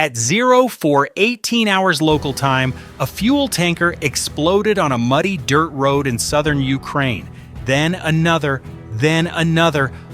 At 04:18 hours local time, a fuel tanker exploded on a muddy dirt road in southern Ukraine. Then another.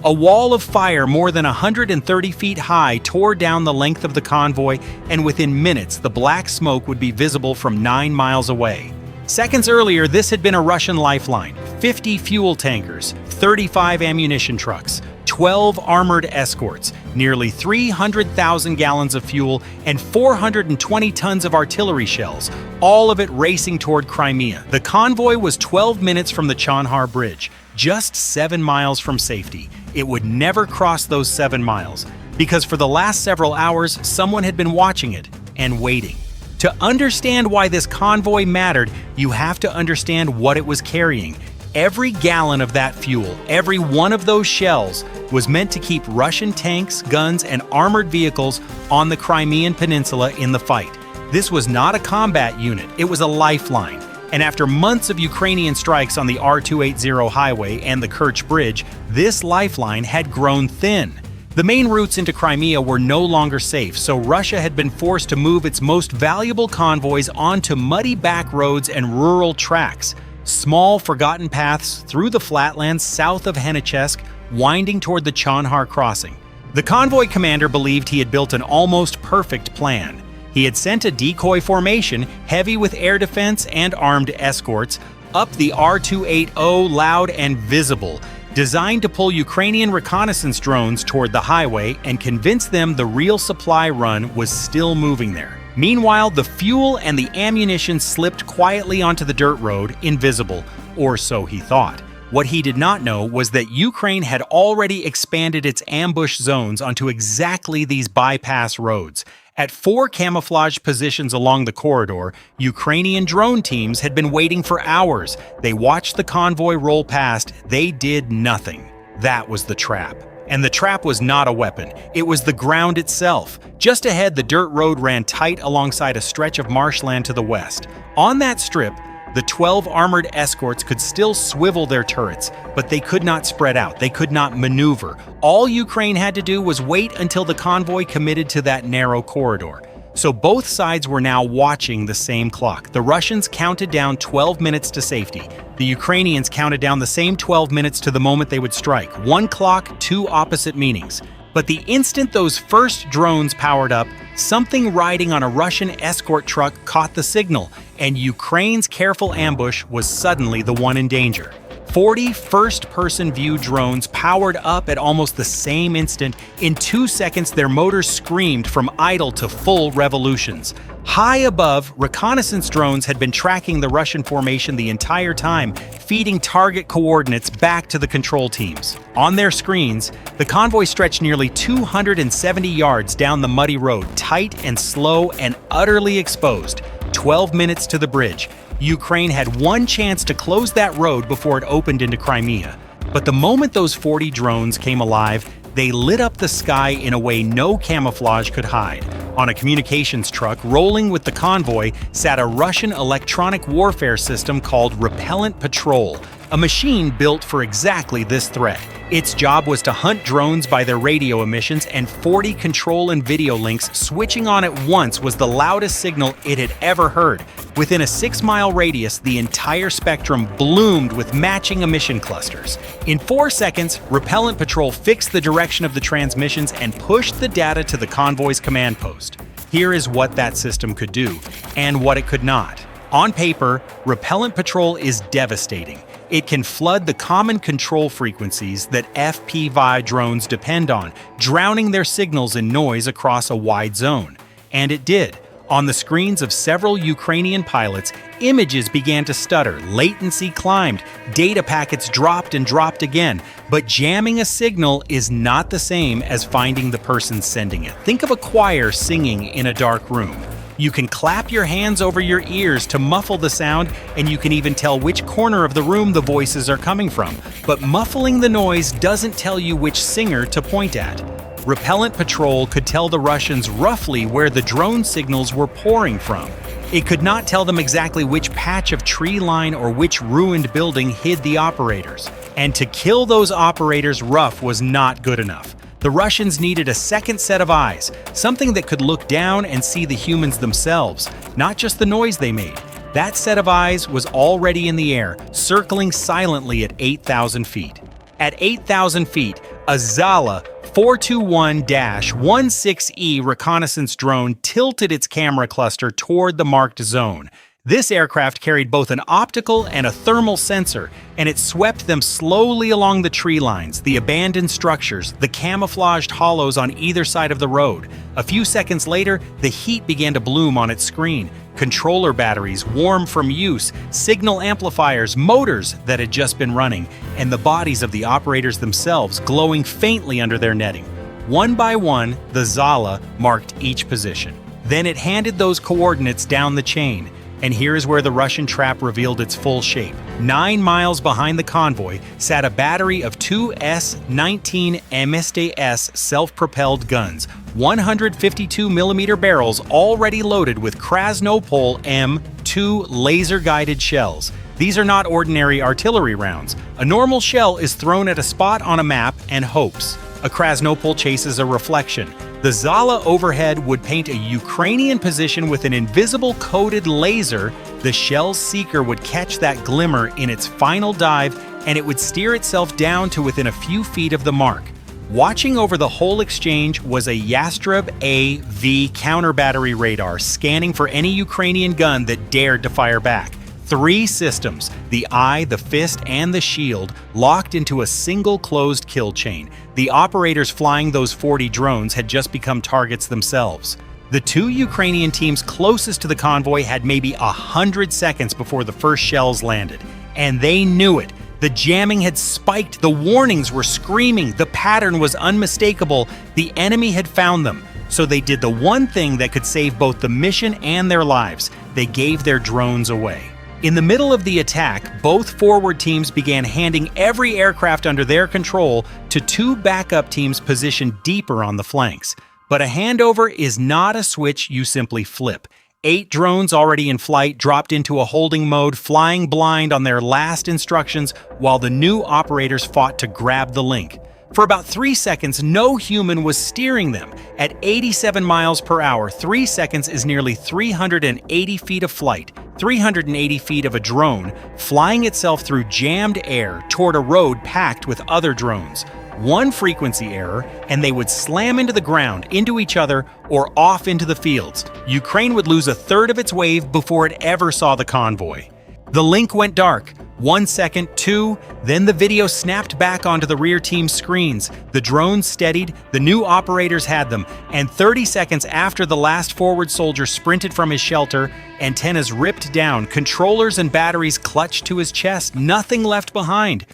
A wall of fire more than 130 feet high tore down the length of the convoy, and within minutes the black smoke would be visible from 9 miles away. Seconds earlier, this had been a Russian Lifeline: 50 fuel tankers, 35 ammunition trucks, 12 armored escorts, nearly 300,000 gallons of fuel, and 420 tons of artillery shells, all of it racing toward Crimea. The convoy was 12 minutes from the Chonhar Bridge, just 7 miles from safety. It would never cross those 7 miles, because for the last several hours, someone had been watching it and waiting. To understand why this convoy mattered, you have to understand what it was carrying. Every gallon of that fuel, every one of those shells, was meant to keep Russian tanks, guns, and armored vehicles on the Crimean Peninsula in the fight. This was not a combat unit, it was a lifeline. And after months of Ukrainian strikes on the R280 highway and the Kerch Bridge, this lifeline had grown thin. The main routes into Crimea were no longer safe, so Russia had been forced to move its most valuable convoys onto muddy back roads and rural tracks, small forgotten paths through the flatlands south of Henichesk, winding toward the Chonhar crossing. The convoy commander believed he had built an almost perfect plan. He had sent a decoy formation, heavy with air defense and armed escorts, up the R280 loud and visible, designed to pull Ukrainian reconnaissance drones toward the highway and convince them the real supply run was still moving there. Meanwhile, the fuel and the ammunition slipped quietly onto the dirt road, invisible, or so he thought. What he did not know was that Ukraine had already expanded its ambush zones onto exactly these bypass roads. At 4 camouflage positions along the corridor, Ukrainian drone teams had been waiting for hours. They watched the convoy roll past. They did nothing. That was the trap. And the trap was not a weapon. It was the ground itself. Just ahead, the dirt road ran tight alongside a stretch of marshland to the west. On that strip, the 12 armored escorts could still swivel their turrets, but they could not spread out, they could not maneuver. All Ukraine had to do was wait until the convoy committed to that narrow corridor. So both sides were now watching the same clock. The Russians counted down 12 minutes to safety. The Ukrainians counted down the same 12 minutes to the moment they would strike. One clock, two opposite meanings. But the instant those first drones powered up, something riding on a Russian escort truck caught the signal, and Ukraine's careful ambush was suddenly the one in danger. 40 first-person view drones powered up at almost the same instant. In 2 seconds, their motors screamed from idle to full revolutions. High above, reconnaissance drones had been tracking the Russian formation the entire time, feeding target coordinates back to the control teams. On their screens, the convoy stretched nearly 270 yards down the muddy road, tight and slow and utterly exposed. 12 minutes to the bridge. Ukraine had one chance to close that road before it opened into Crimea. But the moment those 40 drones came alive, they lit up the sky in a way no camouflage could hide. On a communications truck rolling with the convoy sat a Russian electronic warfare system called Repellent-Patrol, a machine built for exactly this threat. Its job was to hunt drones by their radio emissions, and 40 control and video links switching on at once was the loudest signal it had ever heard. Within a 6-mile radius, the entire spectrum bloomed with matching emission clusters. In 4 seconds, Repellent-Patrol fixed the direction of the transmissions and pushed the data to the convoy's command post. Here is what that system could do, and what it could not. On paper, Repellent-Patrol is devastating. It can flood the common control frequencies that FPV drones depend on, drowning their signals in noise across a wide zone. And it did. On the screens of several Ukrainian pilots, images began to stutter, latency climbed, data packets dropped and dropped again. But jamming a signal is not the same as finding the person sending it. Think of a choir singing in a dark room. You can clap your hands over your ears to muffle the sound, and you can even tell which corner of the room the voices are coming from. But muffling the noise doesn't tell you which singer to point at. Repellent-Patrol could tell the Russians roughly where the drone signals were pouring from. It could not tell them exactly which patch of tree line or which ruined building hid the operators. And to kill those operators rough was not good enough. The Russians needed a second set of eyes, something that could look down and see the humans themselves, not just the noise they made. That set of eyes was already in the air, circling silently at 8,000 feet. At 8,000 feet, a ZALA 421-16E reconnaissance drone tilted its camera cluster toward the marked zone. This aircraft carried both an optical and a thermal sensor, and it swept them slowly along the tree lines, the abandoned structures, the camouflaged hollows on either side of the road. A few seconds later, the heat began to bloom on its screen. Controller batteries, warm from use, signal amplifiers, motors that had just been running, and the bodies of the operators themselves glowing faintly under their netting. One by one, the ZALA marked each position. Then it handed those coordinates down the chain. And here is where the Russian trap revealed its full shape. 9 miles behind the convoy sat a battery of two S-19 Msta-S self-propelled guns, 152mm barrels already loaded with Krasnopol M2 laser-guided shells. These are not ordinary artillery rounds. A normal shell is thrown at a spot on a map and hopes. A Krasnopol chases a reflection. The ZALA overhead would paint a Ukrainian position with an invisible coded laser. The shell's seeker would catch that glimmer in its final dive, and it would steer itself down to within a few feet of the mark. Watching over the whole exchange was a Yastreb AV counter-battery radar scanning for any Ukrainian gun that dared to fire back. 3 systems, the eye, the fist, and the shield, locked into a single closed kill chain. The operators flying those 40 drones had just become targets themselves. The 2 Ukrainian teams closest to the convoy had maybe 100 seconds before the first shells landed. And they knew it. The jamming had spiked, the warnings were screaming, the pattern was unmistakable, the enemy had found them. So they did the one thing that could save both the mission and their lives. They gave their drones away. In the middle of the attack, both forward teams began handing every aircraft under their control to 2 backup teams positioned deeper on the flanks. But a handover is not a switch you simply flip. 8 drones already in flight dropped into a holding mode, flying blind on their last instructions while the new operators fought to grab the link. For about 3 seconds, no human was steering them. At 87 miles per hour, 3 seconds is nearly 380 feet of flight, 380 feet of a drone, flying itself through jammed air toward a road packed with other drones. One frequency error, and they would slam into the ground, into each other, or off into the fields. Ukraine would lose a third of its wave before it ever saw the convoy. The link went dark. 1 second, 2, then the video snapped back onto the rear team's screens. The drones steadied, the new operators had them, and 30 seconds after the last forward soldier sprinted from his shelter, antennas ripped down, controllers and batteries clutched to his chest, nothing left behind.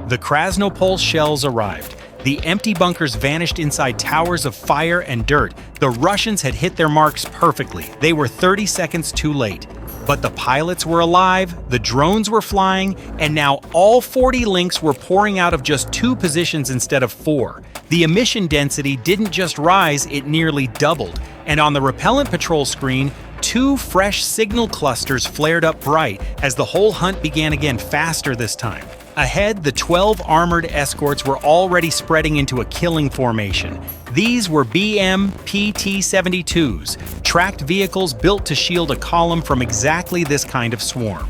The Krasnopol shells arrived. The empty bunkers vanished inside towers of fire and dirt. The Russians had hit their marks perfectly. They were 30 seconds too late. But the pilots were alive, the drones were flying, and now all 40 links were pouring out of just 2 positions instead of 4. The emission density didn't just rise, it nearly doubled. And on the Repellent-Patrol screen, 2 fresh signal clusters flared up bright as the whole hunt began again, faster this time. Ahead, the 12 armored escorts were already spreading into a killing formation. These were BM-PT-72s, tracked vehicles built to shield a column from exactly this kind of swarm.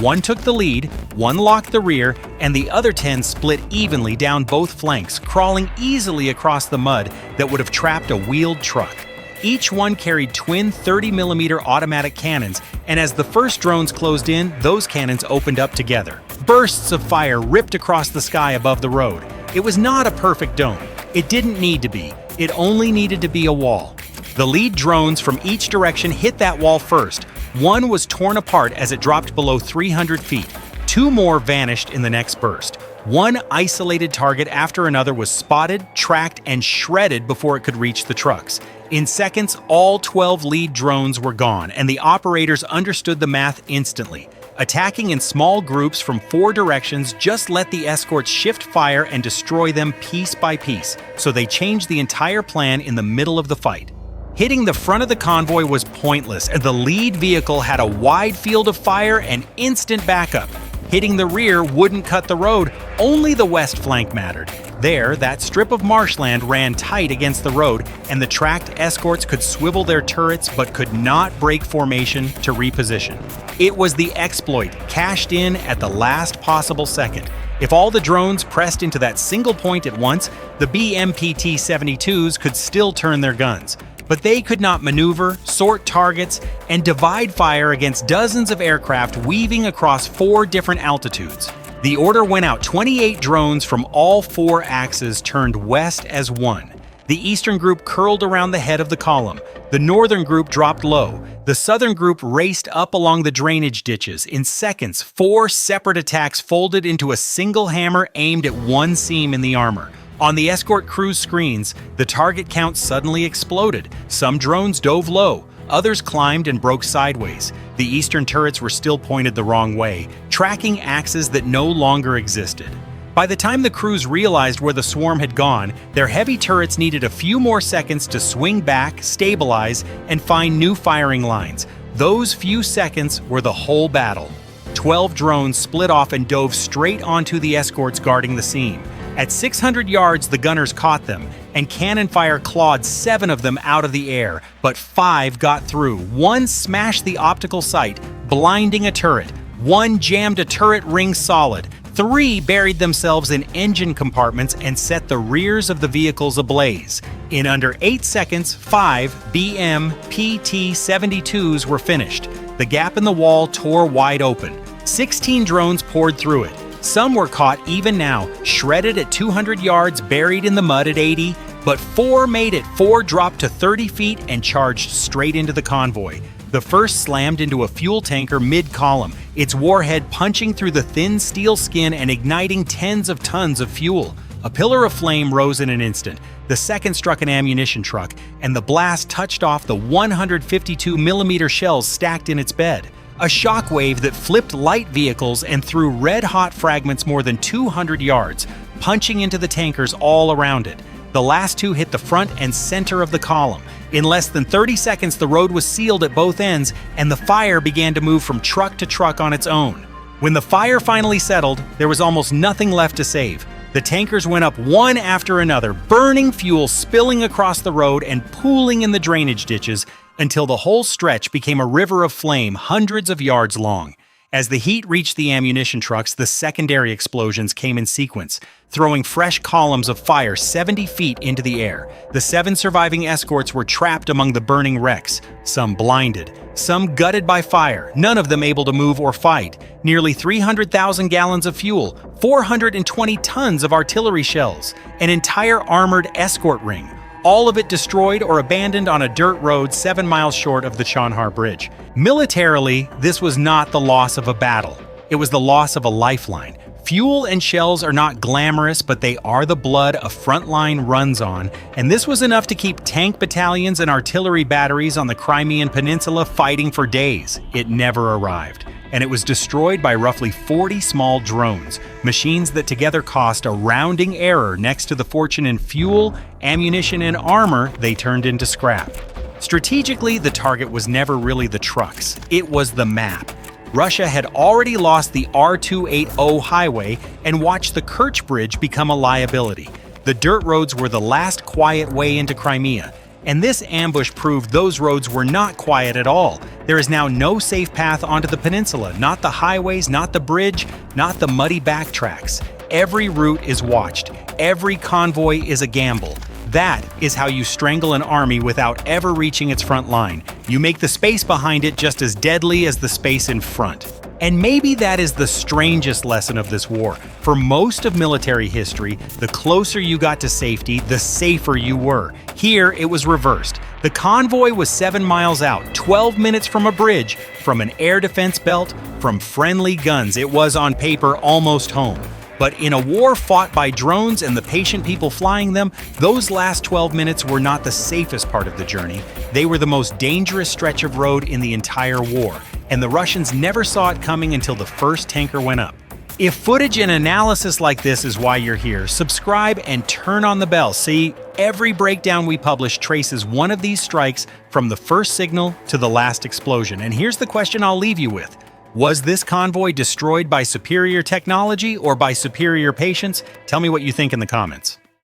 One took the lead, one locked the rear, and the other 10 split evenly down both flanks, crawling easily across the mud that would have trapped a wheeled truck. Each one carried twin 30mm automatic cannons, and as the first drones closed in, those cannons opened up together. Bursts of fire ripped across the sky above the road. It was not a perfect dome. It didn't need to be. It only needed to be a wall. The lead drones from each direction hit that wall first. One was torn apart as it dropped below 300 feet. 2 more vanished in the next burst. One isolated target after another was spotted, tracked, and shredded before it could reach the trucks. In seconds, all 12 lead drones were gone, and the operators understood the math instantly. Attacking in small groups from 4 directions just let the escorts shift fire and destroy them piece by piece, so they changed the entire plan in the middle of the fight. Hitting the front of the convoy was pointless, and the lead vehicle had a wide field of fire and instant backup. Hitting the rear wouldn't cut the road, only the west flank mattered. There, that strip of marshland ran tight against the road, and the tracked escorts could swivel their turrets but could not break formation to reposition. It was the exploit, cashed in at the last possible second. If all the drones pressed into that single point at once, the BMPT-72s could still turn their guns. But they could not maneuver, sort targets, and divide fire against dozens of aircraft weaving across 4 different altitudes. The order went out. 28 drones from all 4 axes turned west as one. The eastern group curled around the head of the column. The northern group dropped low. The southern group raced up along the drainage ditches. In seconds, 4 separate attacks folded into a single hammer aimed at one seam in the armor. On the escort crew's screens, the target count suddenly exploded. Some drones dove low. Others climbed and broke sideways. The eastern turrets were still pointed the wrong way, tracking axes that no longer existed. By the time the crews realized where the swarm had gone, their heavy turrets needed a few more seconds to swing back, stabilize, and find new firing lines. Those few seconds were the whole battle. 12 drones split off and dove straight onto the escorts guarding the seam. At 600 yards, the gunners caught them, and cannon fire clawed 7 of them out of the air, but 5 got through. 1 smashed the optical sight, blinding a turret. 1 jammed a turret ring solid. 3 buried themselves in engine compartments and set the rears of the vehicles ablaze. In under 8 seconds, 5 BMPT-72s were finished. The gap in the wall tore wide open. 16 drones poured through it. Some were caught even now, shredded at 200 yards, buried in the mud at 80, but 4 made it. 4 dropped to 30 feet and charged straight into the convoy. The first slammed into a fuel tanker mid-column, its warhead punching through the thin steel skin and igniting tens of tons of fuel. A pillar of flame rose in an instant. The second struck an ammunition truck, and the blast touched off the 152mm shells stacked in its bed. A shockwave that flipped light vehicles and threw red-hot fragments more than 200 yards, punching into the tankers all around it. The last 2 hit the front and center of the column. In less than 30 seconds, the road was sealed at both ends, and the fire began to move from truck to truck on its own. When the fire finally settled, there was almost nothing left to save. The tankers went up one after another, burning fuel spilling across the road and pooling in the drainage ditches, until the whole stretch became a river of flame hundreds of yards long. As the heat reached the ammunition trucks, the secondary explosions came in sequence, throwing fresh columns of fire 70 feet into the air. The 7 surviving escorts were trapped among the burning wrecks, some blinded, some gutted by fire, none of them able to move or fight. Nearly 300,000 gallons of fuel, 420 tons of artillery shells, an entire armored escort ring, all of it destroyed or abandoned on a dirt road 7 miles short of the Chonhar Bridge. Militarily, this was not the loss of a battle. It was the loss of a lifeline. Fuel and shells are not glamorous, but they are the blood a frontline runs on, and this was enough to keep tank battalions and artillery batteries on the Crimean Peninsula fighting for days. It never arrived, and it was destroyed by roughly 40 small drones, machines that together cost a rounding error next to the fortune in fuel, ammunition, and armor they turned into scrap. Strategically, the target was never really the trucks. It was the map. Russia had already lost the R280 highway and watched the Kerch Bridge become a liability. The dirt roads were the last quiet way into Crimea, and this ambush proved those roads were not quiet at all. There is now no safe path onto the peninsula, not the highways, not the bridge, not the muddy backtracks. Every route is watched. Every convoy is a gamble. That is how you strangle an army without ever reaching its front line. You make the space behind it just as deadly as the space in front. And maybe that is the strangest lesson of this war. For most of military history, the closer you got to safety, the safer you were. Here, it was reversed. The convoy was 7 miles out, 12 minutes from a bridge, from an air defense belt, from friendly guns. It was, on paper, almost home. But in a war fought by drones and the patient people flying them, those last 12 minutes were not the safest part of the journey. They were the most dangerous stretch of road in the entire war, and the Russians never saw it coming until the first tanker went up. If footage and analysis like this is why you're here, subscribe and turn on the bell. See, every breakdown we publish traces one of these strikes from the first signal to the last explosion. And here's the question I'll leave you with. Was this convoy destroyed by superior technology or by superior patience? Tell me what you think in the comments.